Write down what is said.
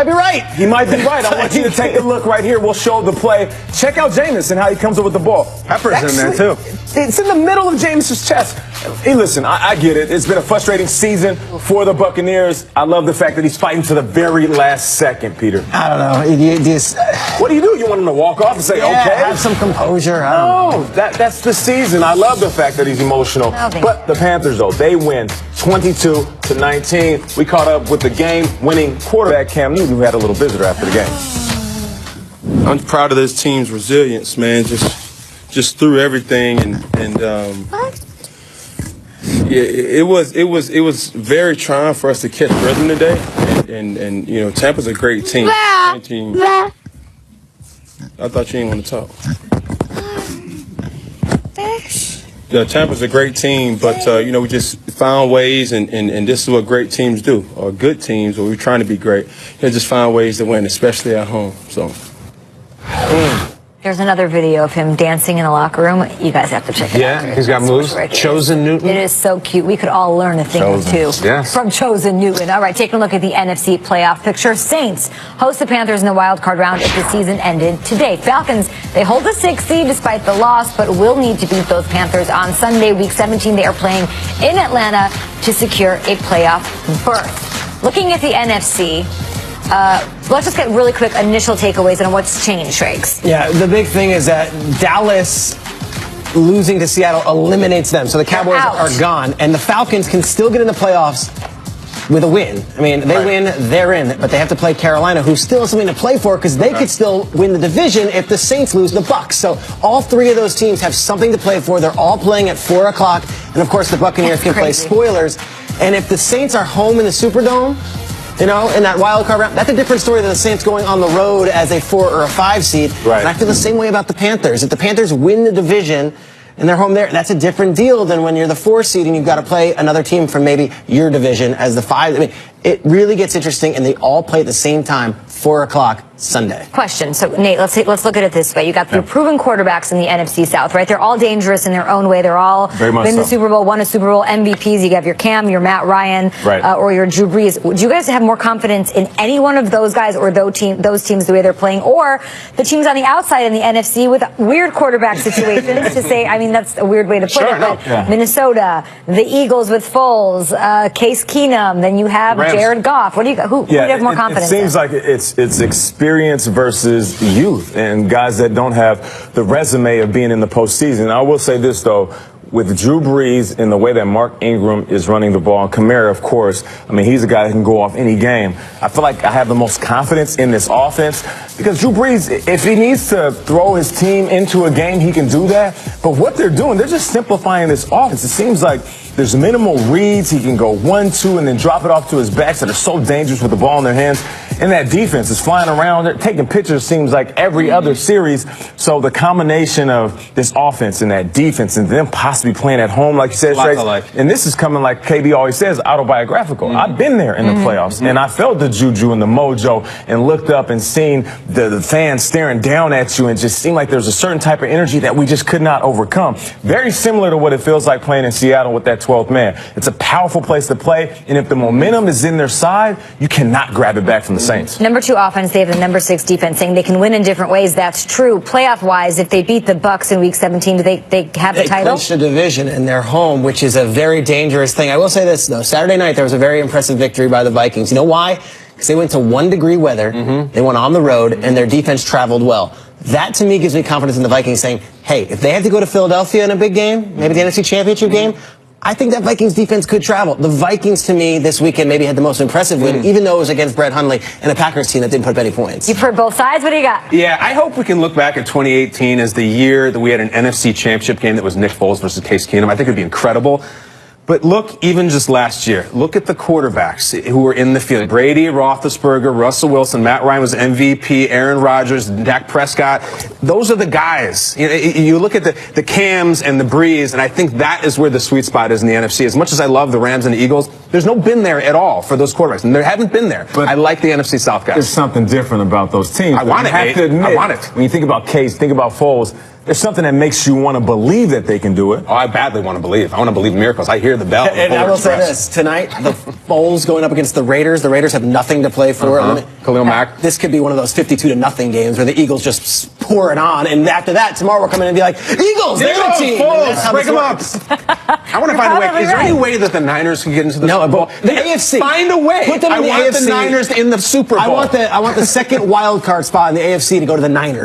I'd be right. He might be right. I want you to take a look right here. We'll show the play. Check out Jameis and how he comes up with the ball. Pepper's in there, too. It's in the middle of Jameis's chest. Hey, listen, I get it. It's been a frustrating season for the Buccaneers. I love the fact that he's fighting to the very last second, Peter. I don't know. What do? You want him to walk off and say, okay? Have some composure. No, that's the season. I love the fact that he's emotional. But the Panthers, though, they win 22-19. We caught up with the game-winning quarterback, Cam Newton, who had a little visitor after the game. I'm proud of this team's resilience, man. Just through everything, and yeah, it was very trying for us to catch rhythm today, and you know, Tampa's a great team. I thought you didn't want to talk. Yeah, Tampa's a great team, but you know, we just found ways, and this is what great teams do, or good teams, or we're trying to be great. They just find ways to win, especially at home. So. There's another video of him dancing in the locker room. You guys have to check it out. Yeah, he's got moves. Right, Chosen Newton. It is so cute. We could all learn a thing or two from Chosen Newton. All right, taking a look at the NFC playoff picture. Saints host the Panthers in the wild card round if the season ended today. Falcons, they hold the 6th seed despite the loss, but will need to beat those Panthers on Sunday, week 17. They are playing in Atlanta to secure a playoff berth. Looking at the NFC, let's just get really quick initial takeaways on what's changed, Shrakes. Yeah, the big thing is that Dallas losing to Seattle eliminates them. So the Cowboys are gone. And the Falcons can still get in the playoffs with a win. I mean, they win, they're in. But they have to play Carolina, who still has something to play for because they could still win the division if the Saints lose the Bucs. So all three of those teams have something to play for. They're all playing at 4 o'clock. And, of course, the Buccaneers can play spoilers. And if the Saints are home in the Superdome, you know, in that wild card round, that's a different story than the Saints going on the road as a 4 or a 5 seed. Right. And I feel the same way about the Panthers. If the Panthers win the division and they're home there, that's a different deal than when you're the 4 seed and you've got to play another team from maybe your division as the 5. I mean, it really gets interesting, and they all play at the same time, 4 o'clock Sunday. Question. So, Nate, let's look at it this way. You got the proven quarterbacks in the NFC South, right? They're all dangerous in their own way. They're all been the Super Bowl, won a Super Bowl, MVPs. You have your Cam, your Matt Ryan, or your Drew Brees. Would you guys have more confidence in any one of those guys or those teams the way they're playing, or the teams on the outside in the NFC with weird quarterback situations? To say, I mean, that's a weird way to put it, but Minnesota, the Eagles with Foles, Case Keenum, then you have Jared Goff. What do you got? Who do you have more confidence in? It seems like it's experience versus youth and guys that don't have the resume of being in the postseason. I will say this, though. With Drew Brees and the way that Mark Ingram is running the ball, and Kamara, of course, I mean, he's a guy that can go off any game. I feel like I have the most confidence in this offense because Drew Brees, if he needs to throw his team into a game, he can do that. But what they're doing, they're just simplifying this offense. It seems like there's minimal reads. He can go 1-2 and then drop it off to his backs that are so dangerous with the ball in their hands. And that defense is flying around. They're taking pictures, seems like, every other series. So the combination of this offense and that defense and them possibly playing at home, like you said, Trace, and this is coming, like KB always says, autobiographical. I've been there in the playoffs, and I felt the juju and the mojo and looked up and seen the fans staring down at you and just seemed like there's a certain type of energy that we just could not overcome. Very similar to what it feels like playing in Seattle with that 12th man. It's a powerful place to play, and if the momentum is in their side, you cannot grab it back from the Saints. Number 2 offense, they have the number 6 defense, saying they can win in different ways. That's true. Playoff-wise, if they beat the Bucs in Week 17, do they have the title? They clinched the division in their home, which is a very dangerous thing. I will say this, though. Saturday night, there was a very impressive victory by the Vikings. You know why? Because they went to 1-degree weather. They went on the road, and their defense traveled well. That, to me, gives me confidence in the Vikings saying, hey, if they have to go to Philadelphia in a big game, maybe the NFC Championship game, I think that Vikings defense could travel. The Vikings, to me, this weekend maybe had the most impressive win, even though it was against Brett Hundley and a Packers team that didn't put up any points. You've heard both sides. What do you got? Yeah, I hope we can look back at 2018 as the year that we had an NFC Championship game that was Nick Foles versus Case Keenum. I think it would be incredible. But look, even just last year, look at the quarterbacks who were in the field. Brady, Roethlisberger, Russell Wilson, Matt Ryan was MVP, Aaron Rodgers, Dak Prescott. Those are the guys. You look at the Cams and the Brees, and I think that is where the sweet spot is in the NFC. As much as I love the Rams and the Eagles, there's no been there at all for those quarterbacks. And there haven't been there. But I like the NFC South guys. There's something different about those teams. I want it, Nate. I want it. When you think about Case, think about Foles, there's something that makes you want to believe that they can do it. Oh, I badly want to believe. I want to believe miracles. I hear the bell. And I will say this. Tonight, the Foles going up against the Raiders. The Raiders have nothing to play for. Khalil Mack. This could be one of those 52-0 games where the Eagles just pour it on. And after that, tomorrow we're coming in and be like, Eagles, they're the team. Foles, break them up. I want to find a way. Is there any way that the Niners can get into the Super Bowl? The AFC. Find a way. Put them in the AFC. the Niners in the Super Bowl. I want the second wild card spot in the AFC to go to the Niners.